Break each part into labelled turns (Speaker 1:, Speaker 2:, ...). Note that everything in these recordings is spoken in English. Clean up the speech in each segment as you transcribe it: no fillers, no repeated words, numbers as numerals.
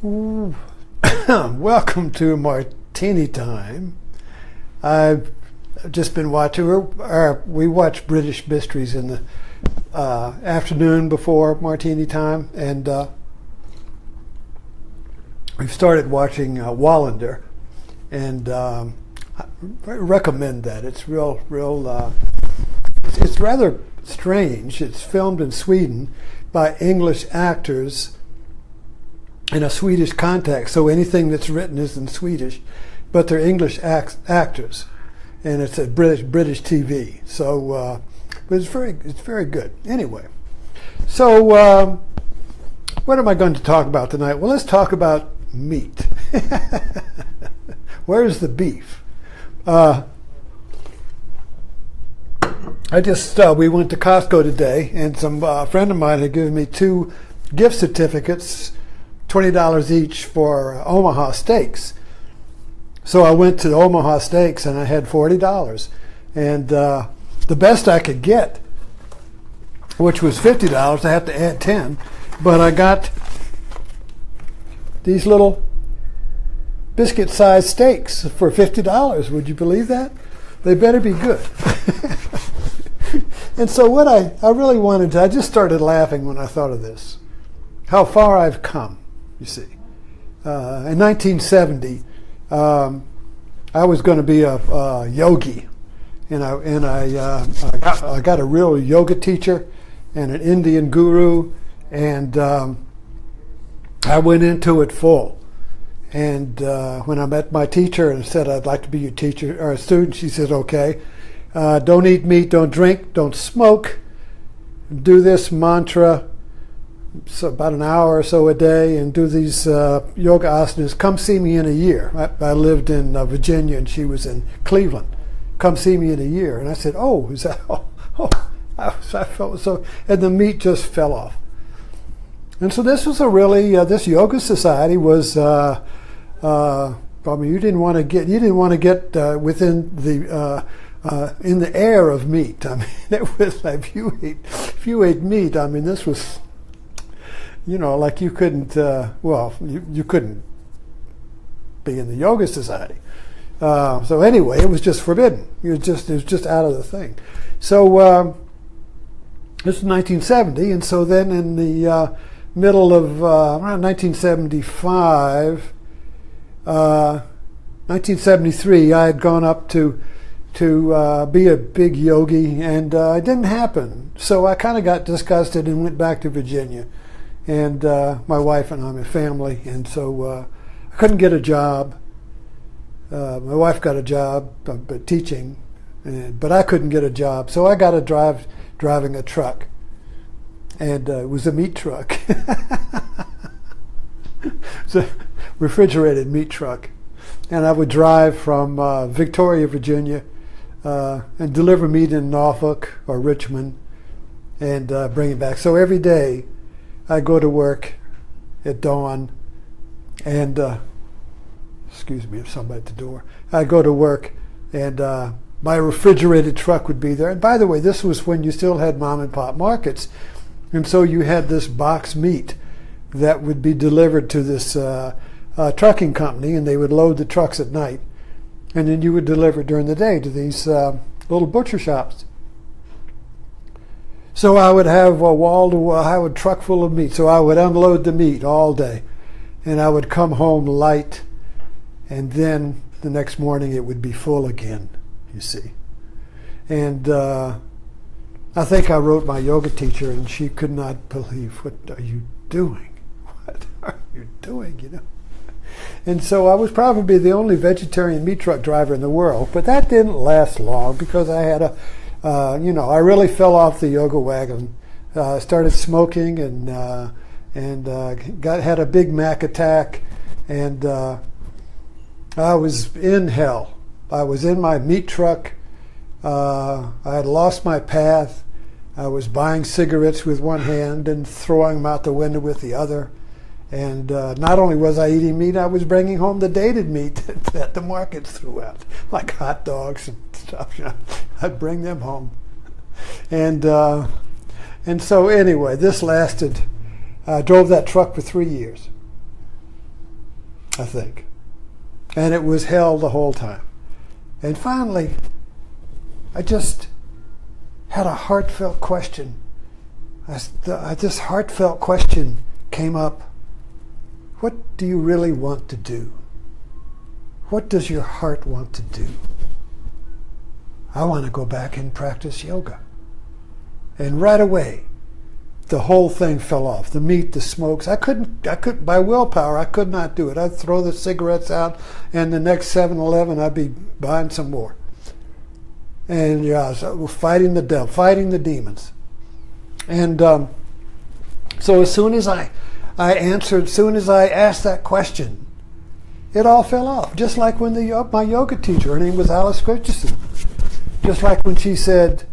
Speaker 1: Ooh. Welcome to Martini Time. I've just been watching, we watch British mysteries in the afternoon before Martini Time, and we've started watching Wallander, and I recommend that. It's it's rather strange. It's filmed in Sweden by English actors in a Swedish context, so anything that's written is in Swedish, but they're English actors, and it's a British TV. So, but it's very good. Anyway, so what am I going to talk about tonight? Well, let's talk about meat. Where's the beef? We went to Costco today, and some friend of mine had given me 2 gift certificates, $20 each, for Omaha Steaks. So I went to Omaha Steaks and I had $40, and the best I could get, which was $50, I had to add 10, but I got these little biscuit-sized steaks for $50. Would you believe that? They better be good. And so what I really wanted to, I just started laughing when I thought of this, how far I've come. You see, in 1970, I was going to be a yogi, and I got a real yoga teacher and an Indian guru, and I went into it full. And when I met my teacher and said I'd like to be your teacher or a student, she said, "Okay, don't eat meat, don't drink, don't smoke, do this mantra." So about an hour or so a day, and do these yoga asanas. Come see me in a year. I lived in Virginia, and she was in Cleveland. Come see me in a year. And I said, "Oh, is that?" Oh, I felt so, and the meat just fell off. And so this was a really this yoga society was. I mean, you didn't want to get within the in the air of meat. I mean, it was like if you ate meat. I mean, this was. You know, like you couldn't, you couldn't be in the yoga society. So anyway, it was just forbidden. It was just out of the thing. So this was 1970, and so then in the middle of around 1975, 1973, I had gone up to be a big yogi, and it didn't happen. So I kind of got disgusted and went back to Virginia. And my wife and I'm a family, and so I couldn't get a job. My wife got a job teaching, but I couldn't get a job. So I got a driving a truck, and it was a meat truck. It's a refrigerated meat truck. And I would drive from Victoria, Virginia, and deliver meat in Norfolk or Richmond, and bring it back. So every day, I go to work at dawn, and excuse me, if somebody at the door. I go to work, and my refrigerated truck would be there. And by the way, this was when you still had mom and pop markets, and so you had this box meat that would be delivered to this trucking company, and they would load the trucks at night, and then you would deliver during the day to these little butcher shops. So I would have a wall-to-wall, truck full of meat. So I would unload the meat all day, and I would come home light, and then the next morning it would be full again, you see. And I think I wrote my yoga teacher, and she could not believe, "What are you doing? What are you doing?" You know. And so I was probably the only vegetarian meat truck driver in the world, but that didn't last long because I had I really fell off the yoga wagon. Started smoking and had a Big Mac attack, and I was in hell. I was in my meat truck. I had lost my path. I was buying cigarettes with one hand and throwing them out the window with the other. And not only was I eating meat, I was bringing home the dated meat that the markets threw out, like hot dogs and stuff. You know, I'd bring them home. And so anyway, this lasted, I drove that truck for 3 years. I think. And it was hell the whole time. And finally, I just had a heartfelt question. This heartfelt question came up. What do you really want to do? What does your heart want to do? I want to go back and practice yoga. And right away, the whole thing fell off. The meat, the smokes. I couldn't, by willpower, I could not do it. I'd throw the cigarettes out, and the next 7-Eleven, I'd be buying some more. And so fighting the devil, fighting the demons. And so as soon as I answered, as soon as I asked that question, it all fell off. Just like when my yoga teacher, her name was Alice Christensen, just like when she said,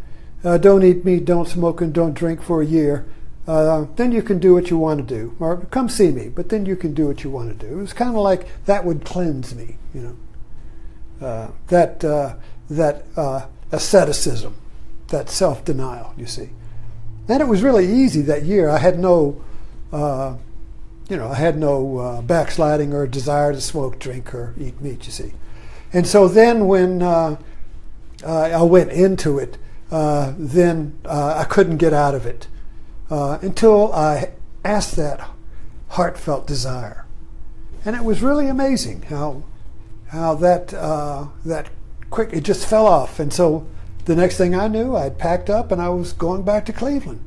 Speaker 1: don't eat meat, don't smoke, and don't drink for a year, then you can do what you want to do. Or come see me, but then you can do what you want to do. It was kind of like that would cleanse me, you know. That asceticism, that self-denial, you see. And it was really easy that year. I had no, backsliding or desire to smoke, drink, or eat meat, you see. And so then when I went into it, then I couldn't get out of it until I asked that heartfelt desire. And it was really amazing how that quick, it just fell off. And so the next thing I knew, I'd packed up and I was going back to Cleveland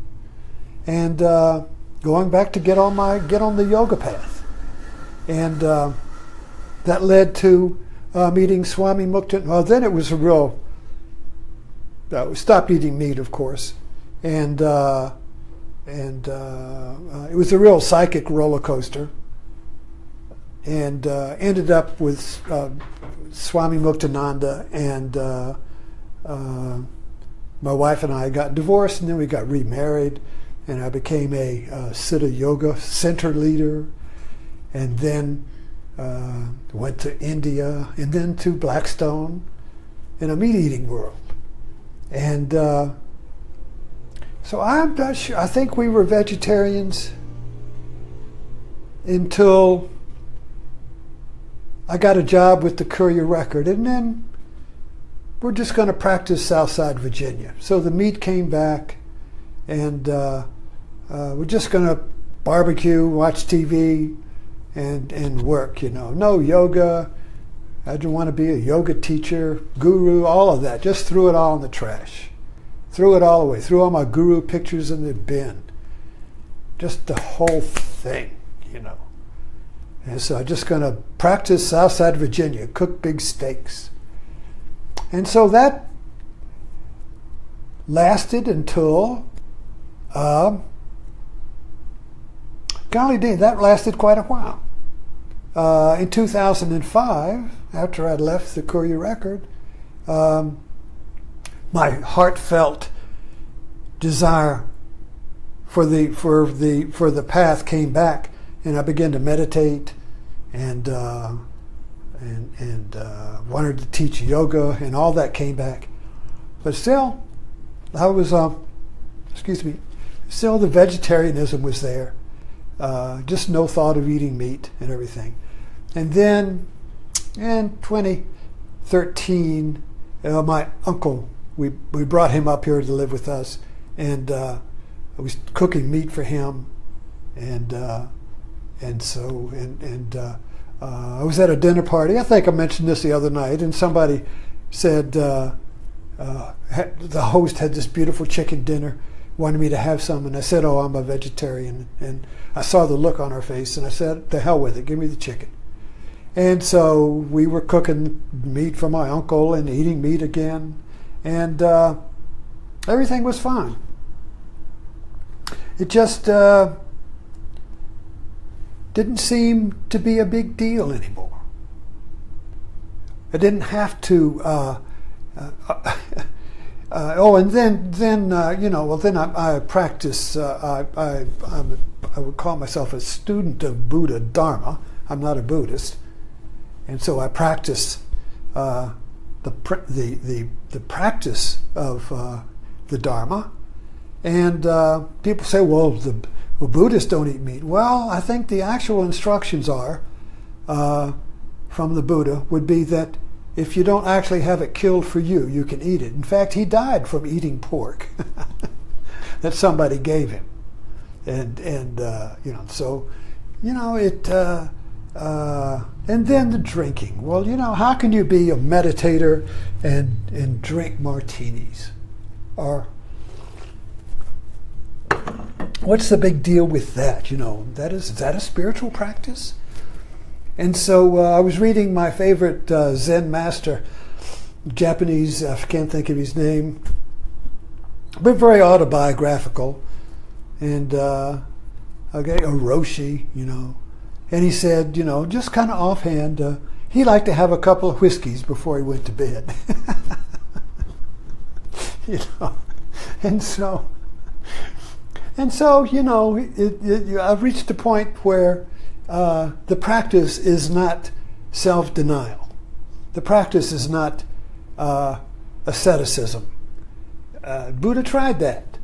Speaker 1: and going back to get on the yoga path. And that led to meeting Swami Mukta. Well, then it was a real, stopped eating meat, of course, and it was a real psychic roller coaster. And ended up with Swami Muktananda, and my wife and I got divorced, and then we got remarried, and I became a Siddha Yoga center leader, and then went to India, and then to Blackstone in a meat-eating world. And so I'm not sure. I think we were vegetarians until I got a job with the Courier Record, and then we're just going to practice Southside Virginia. So the meat came back, and we're just going to barbecue, watch TV, and work, you know. No yoga. I didn't want to be a yoga teacher, guru, all of that. Just threw it all in the trash. Threw it all away. Threw all my guru pictures in the bin. Just the whole thing, you know. And so I'm just going to practice Southside Virginia, cook big steaks. And so that lasted until, golly dee, that lasted quite a while. In 2005, after I'd left the Courier Record, my heartfelt desire for the path came back. And I began to meditate, and wanted to teach yoga, and all that came back. But still, I was, still the vegetarianism was there. Just no thought of eating meat and everything. And then in 2013, my uncle, we brought him up here to live with us, and I was cooking meat for him, and I was at a dinner party. I think I mentioned this the other night, and somebody said the host had this beautiful chicken dinner, wanted me to have some, and I said, "Oh, I'm a vegetarian." And I saw the look on her face, and I said, "The hell with it, give me the chicken." And so we were cooking meat for my uncle and eating meat again, and everything was fine. It just didn't seem to be a big deal anymore. I didn't have to. And then I practice. I would call myself a student of Buddha Dharma. I'm not a Buddhist, and so I practice the practice of the Dharma. And people say, well, Buddhists don't eat meat. Well, I think the actual instructions are from the Buddha would be that if you don't actually have it killed for you, you can eat it. In fact, he died from eating pork that somebody gave him, and so it. And then the drinking. Well, how can you be a meditator and drink martinis? Or what's the big deal with that? Is that a spiritual practice? And so I was reading my favorite Zen master, Japanese, I can't think of his name, but very autobiographical, and Oroshi, and he said, just kind of offhand, he liked to have a couple of whiskeys before he went to bed. And so I've reached a point where the practice is not self-denial. The practice is not asceticism. Buddha tried that.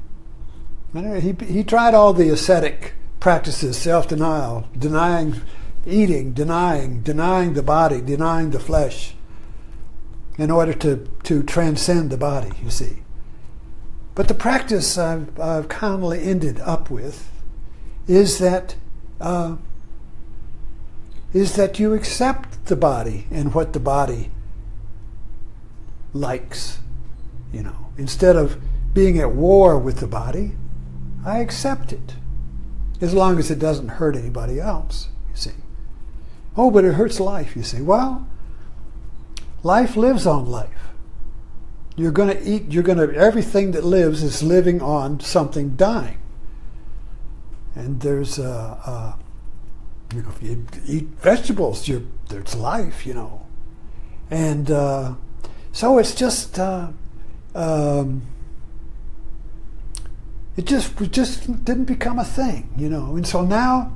Speaker 1: He tried all the ascetic practices, self-denial, denying eating, denying the body, denying the flesh, in order to transcend the body, you see. But the practice I've commonly ended up with is that you accept the body and what the body likes. Instead of being at war with the body, I accept it, as long as it doesn't hurt anybody else, you see. Oh, but it hurts life, you see. Well, life lives on life. You're going to eat, everything that lives is living on something dying. And there's, if you eat vegetables, there's life, And so it's just, it just didn't become a thing, And so now,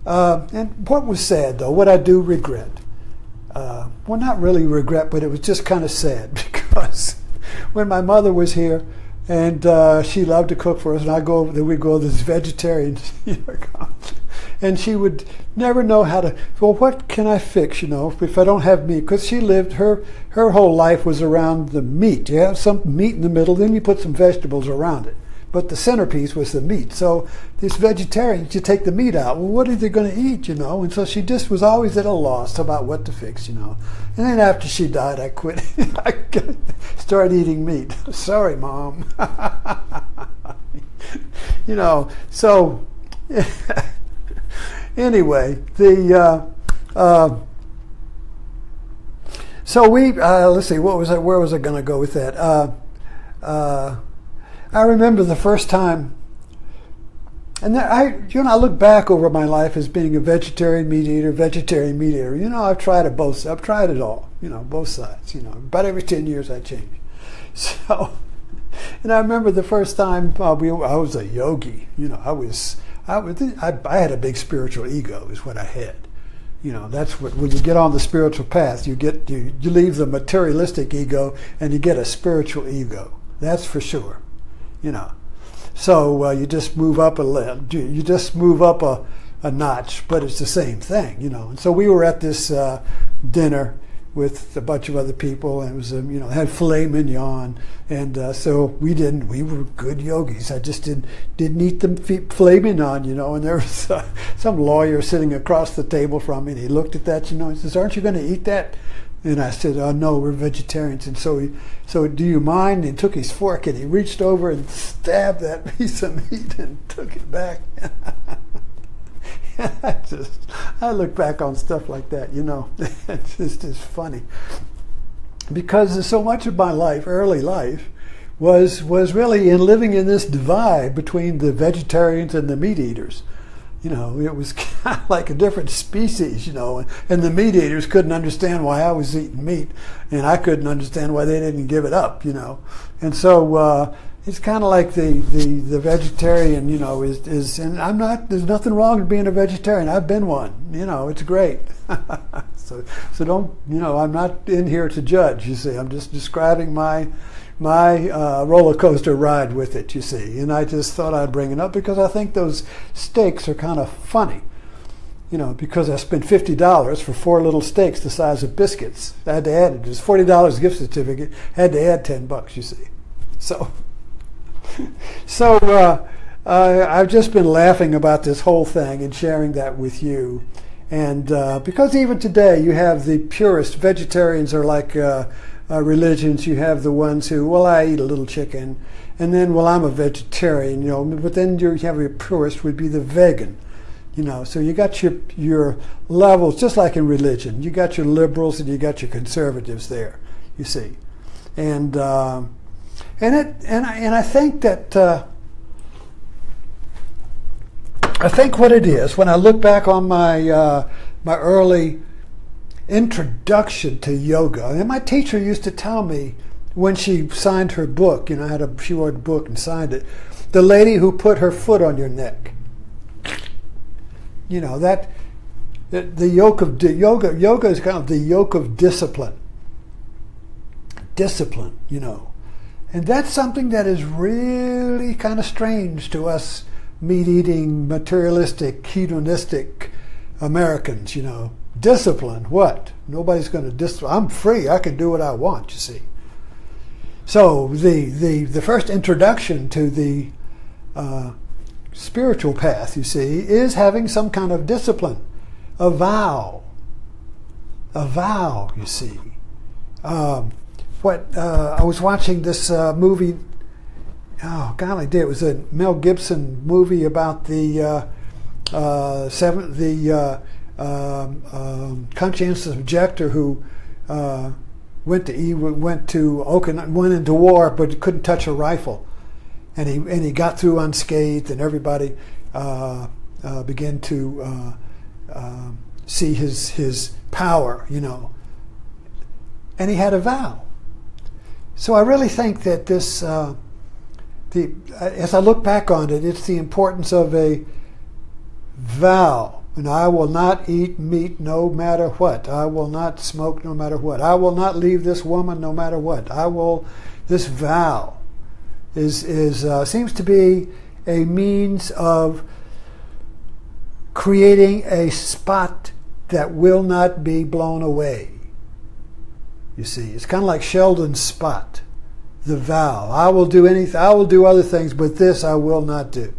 Speaker 1: and what was sad though, what I do regret, well, not really regret, but it was just kind of sad because when my mother was here, and she loved to cook for us, and we'd go to this vegetarian, and she would never know how to. Well, what can I fix? If I don't have meat, because she lived her whole life was around the meat. You have some meat in the middle, then you put some vegetables around it. But the centerpiece was the meat. So these vegetarians, you take the meat out. Well, what are they going to eat, And so she just was always at a loss about what to fix, And then after she died, I quit. I started eating meat. Sorry, Mom. So anyway, so we, let's see, where was I going to go with that? I remember the first time, and I look back over my life as being a vegetarian meat eater. I've tried it both. I've tried it all. Both sides. About every 10 years I change. So, and I remember the first time I was a yogi. I had a big spiritual ego, is what I had. That's what, when you get on the spiritual path, you leave the materialistic ego and you get a spiritual ego. That's for sure. So you just move up a notch, but it's the same thing, And so we were at this dinner with a bunch of other people, and it was had filet mignon, and so we were good yogis. I just didn't eat the filet mignon, And there was some lawyer sitting across the table from me, and he looked at that, and he says, "Aren't you going to eat that?" And I said, "Oh no, we're vegetarians." And so do you mind? And he took his fork and he reached over and stabbed that piece of meat and took it back. I look back on stuff like that, It's just funny. Because so much of my life, early life, was really in living in this divide between the vegetarians and the meat eaters. It was kind of like a different species, and the meat eaters couldn't understand why I was eating meat, and I couldn't understand why they didn't give it up, And so it's kind of like the vegetarian, is, and there's nothing wrong with being a vegetarian. I've been one, it's great. So don't, I'm not in here to judge, you see. I'm just describing my roller coaster ride with it, you see. And I just thought I'd bring it up because I think those stakes are kind of funny. because I spent $50 for 4 little steaks the size of biscuits. I had to add it. It was $40 gift certificate. Had to add $10, you see. So I've just been laughing about this whole thing and sharing that with you. And because even today you have the purist, vegetarians are like religions. You have the ones who, well, I eat a little chicken. And then, well, I'm a vegetarian, but then you have a purist would be the vegan. So you got your levels, just like in religion. You got your liberals and you got your conservatives there, you see. And I think that I think what it is, when I look back on my my early introduction to yoga, and my teacher used to tell me when she signed her book, she wrote a book and signed it, the lady who put her foot on your neck. That the yoke of yoga is kind of the yoke of discipline. Discipline, and that's something that is really kind of strange to us meat-eating, materialistic, hedonistic Americans. Discipline. What? Nobody's going to discipline. I'm free. I can do what I want. You see. So the first introduction to the spiritual path, you see, is having some kind of discipline, a vow, you see. I was watching this movie, oh golly, it was a Mel Gibson movie about the conscientious objector who went into war but couldn't touch a rifle. And he got through unscathed, and everybody began to see his power, And he had a vow. So I really think that this, as I look back on it, it's the importance of a vow. And I will not eat meat no matter what. I will not smoke no matter what. I will not leave this woman no matter what. This vow seems to be a means of creating a spot that will not be blown away. You see, it's kind of like Sheldon's spot, the vow. I will do anything. I will do other things, but this I will not do.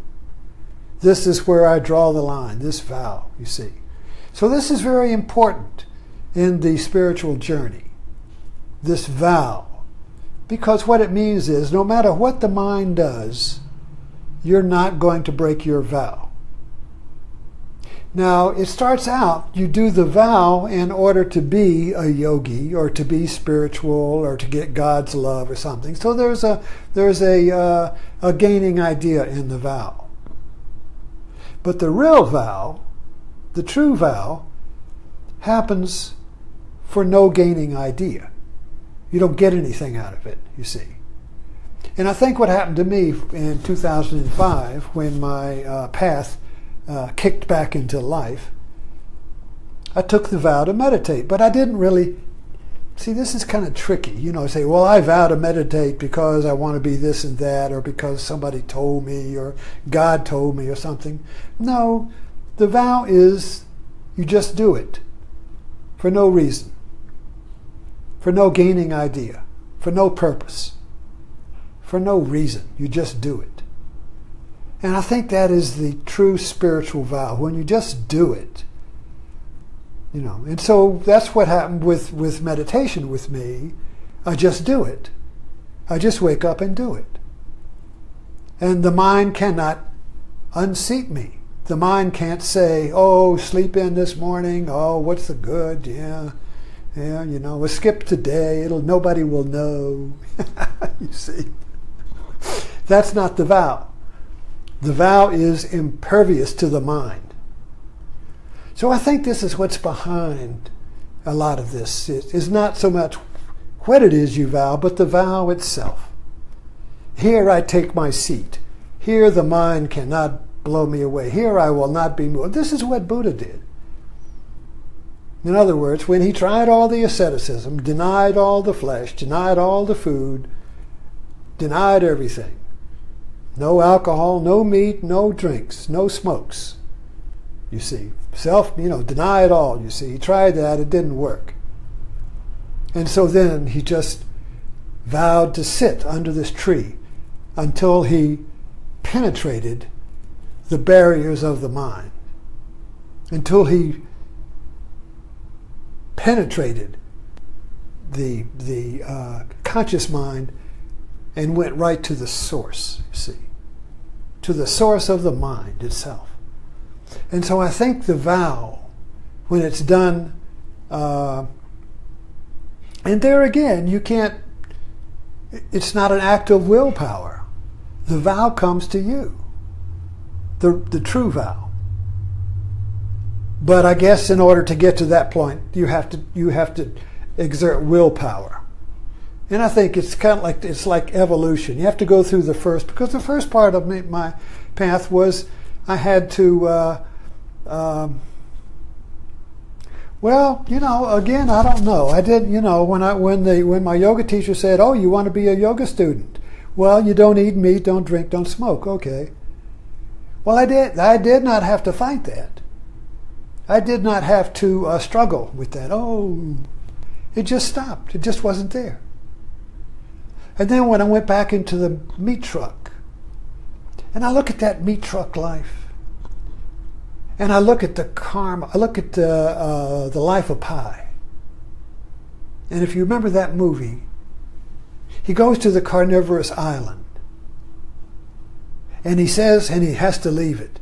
Speaker 1: This is where I draw the line, this vow, you see. So this is very important in the spiritual journey, this vow. Because what it means is, no matter what the mind does, you're not going to break your vow. Now, it starts out, you do the vow in order to be a yogi, or to be spiritual, or to get God's love or something. So there's a gaining idea in the vow. But the real vow, the true vow, happens for no gaining idea. You don't get anything out of it, you see. And I think what happened to me in 2005, when my path kicked back into life, I took the vow to meditate, but I didn't really, see, this is kind of tricky, say, well, I vow to meditate because I want to be this and that, or because somebody told me, or God told me, or something. No, the vow is you just do it for no reason, for no gaining idea, for no purpose, for no reason. You just do it. And I think that is the true spiritual vow, when you just do it. And so that's what happened with meditation with me. I just do it. I just wake up and do it. And the mind cannot unseat me. The mind can't say, oh, sleep in this morning. Oh, what's the good? Yeah, we'll skip today. Nobody will know. You see. That's not the vow. The vow is impervious to the mind. So I think this is what's behind a lot of this. It's not so much what it is you vow, but the vow itself. Here I take my seat. Here the mind cannot blow me away. Here I will not be moved. This is what Buddha did. In other words, when he tried all the asceticism, denied all the flesh, denied all the food, denied everything. No alcohol, no meat, no drinks, no smokes. You see, deny it all, you see. He tried that, it didn't work. And so then he just vowed to sit under this tree until he penetrated the barriers of the mind, until he penetrated the conscious mind and went right to the source, you see, to the source of the mind itself. And so I think the vow, when it's done, and there again, it's not an act of willpower. The vow comes to you, the true vow. But I guess in order to get to that point, you have to exert willpower. And I think it's kind of like evolution. You have to go through the first, because the first part of my path was I had to, again, I don't know. I did, when my yoga teacher said, "Oh, you want to be a yoga student? Well, you don't eat meat, don't drink, don't smoke." Okay. Well, I did not have to fight that. I did not have to struggle with that. Oh, it just stopped. It just wasn't there. And then when I went back into the meat truck, and I look at that meat truck life, and I look at the karma, I look at the life of Pi. And if you remember that movie, he goes to the carnivorous island, and he says, and he has to leave it.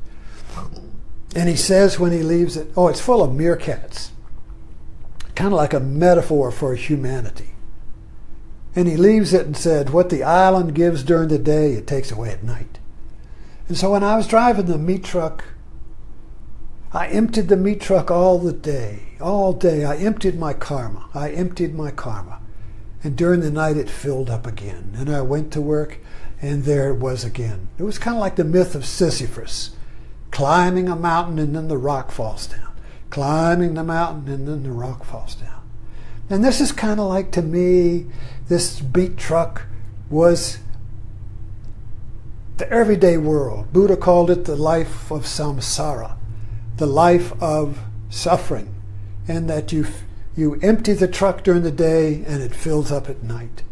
Speaker 1: And he says when he leaves it, oh, it's full of meerkats. Kind of like a metaphor for humanity. And he leaves it and said, what the island gives during the day, it takes away at night. And so when I was driving the meat truck, I emptied the meat truck all day. I emptied my karma. And during the night it filled up again. And I went to work, and there it was again. It was kind of like the myth of Sisyphus. Climbing a mountain and then the rock falls down. Climbing the mountain and then the rock falls down. And this is kind of like, to me, this meat truck was the everyday world. Buddha called it the life of samsara, the life of suffering, and that you empty the truck during the day and it fills up at night.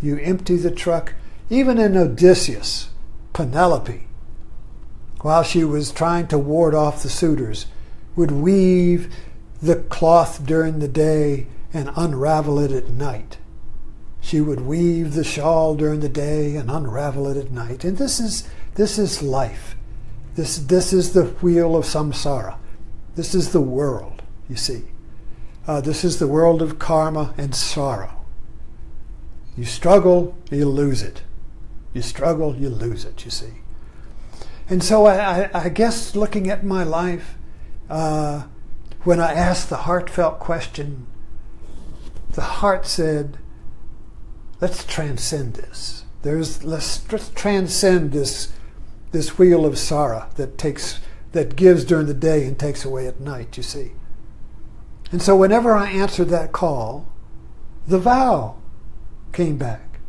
Speaker 1: You empty the truck, even in Odysseus, Penelope, while she was trying to ward off the suitors, would weave the cloth during the day and unravel it at night. She would weave the shawl during the day and unravel it at night. And this is life. This is the wheel of samsara. This is the world, you see. This is the world of karma and sorrow. You struggle, you lose it. You struggle, you lose it, you see. And so I guess looking at my life, when I asked the heartfelt question, the heart said, let's transcend this. Let's transcend this wheel of Sara that gives during the day and takes away at night, you see. And so whenever I answered that call, the vow came back.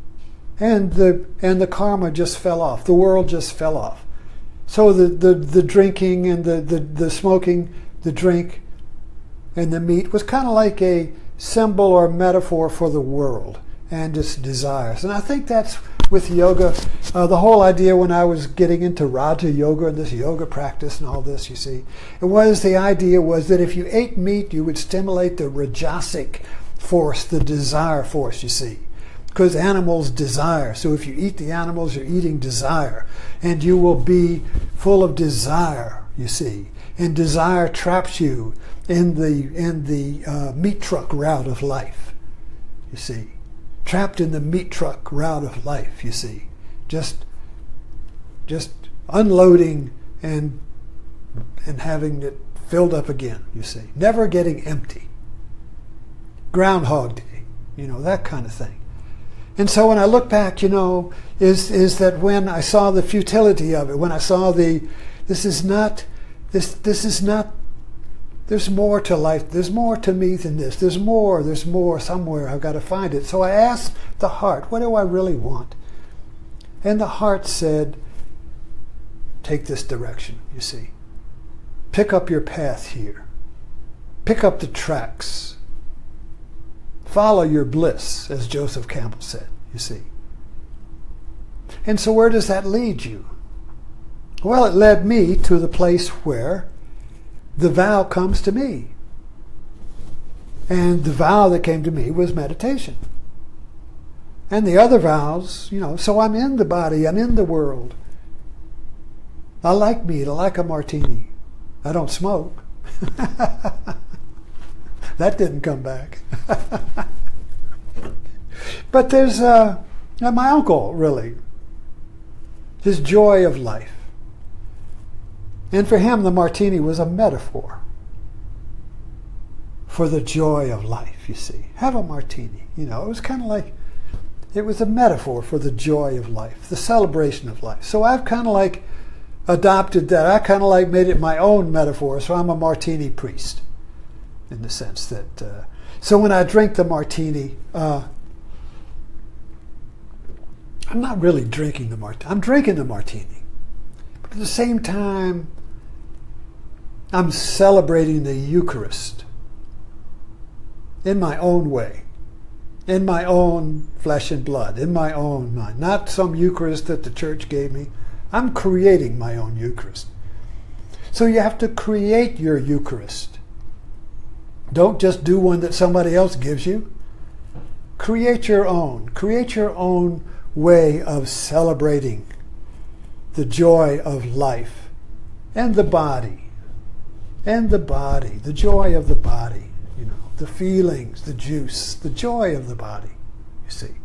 Speaker 1: And the karma just fell off. The world just fell off. So the drinking and the smoking, the drink and the meat was kind of like a symbol or metaphor for the world and its desires. And I think that's with yoga, the whole idea when I was getting into Raja Yoga and this yoga practice and all this, you see, the idea was that if you ate meat, you would stimulate the rajasic force, the desire force, you see. Because animals desire. So if you eat the animals, you're eating desire. And you will be full of desire, you see. And desire traps you in the meat truck route of life, you see. Trapped in the meat truck route of life, you see. Just unloading and having it filled up again, you see. Never getting empty. Groundhog Day, that kind of thing. And so when I look back, is that when I saw the futility of it, when I saw this is not, there's more to life, there's more to me than this, there's more somewhere, I've got to find it. So I asked the heart, what do I really want? And the heart said, take this direction, you see. pick up your path here. Pick up the tracks. Follow your bliss, as Joseph Campbell said, you see. And so where does that lead you? Well, it led me to the place where the vow comes to me. And the vow that came to me was meditation. And the other vows, so I'm in the body, I'm in the world. I like meat, I like a martini. I don't smoke. That didn't come back. But there's my uncle, really. His joy of life. And for him, the martini was a metaphor for the joy of life, you see. Have a martini. It was kind of like, it was a metaphor for the joy of life, the celebration of life. So I've kind of like adopted that. I kind of like made it my own metaphor. So I'm a martini priest in the sense that, so when I drink the martini, I'm not really drinking the martini. I'm drinking the martini. But at the same time, I'm celebrating the Eucharist in my own way, in my own flesh and blood, in my own mind. Not some Eucharist that the church gave me. I'm creating my own Eucharist. So you have to create your Eucharist. Don't just do one that somebody else gives you. Create your own. Create your own way of celebrating the joy of life and the body. And the body, the joy of the body, the feelings, the juice, the joy of the body, you see.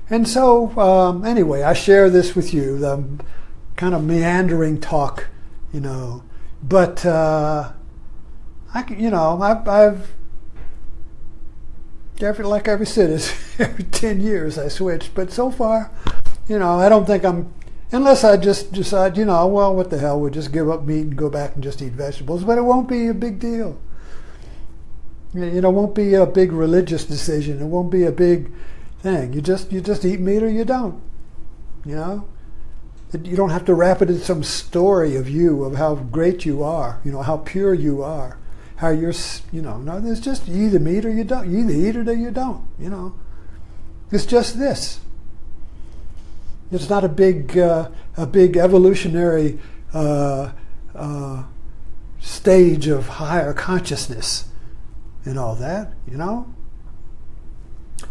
Speaker 1: And so, anyway, I share this with you, the kind of meandering talk, but I've like every citizen, every 10 years I switch, but so far, I don't think unless I just decide, well, what the hell, we'll just give up meat and go back and just eat vegetables, but it won't be a big deal. It won't be a big religious decision. It won't be a big thing. You just eat meat or you don't. You don't have to wrap it in some story of you, of how great you are, how pure you are, how you're, no, there's just, you either meat or you don't. You either eat it or you don't, It's just this. It's not a big evolutionary stage of higher consciousness and all that,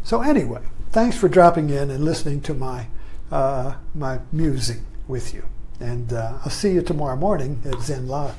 Speaker 1: So anyway, thanks for dropping in and listening to my musing with you. And I'll see you tomorrow morning at Zen Live.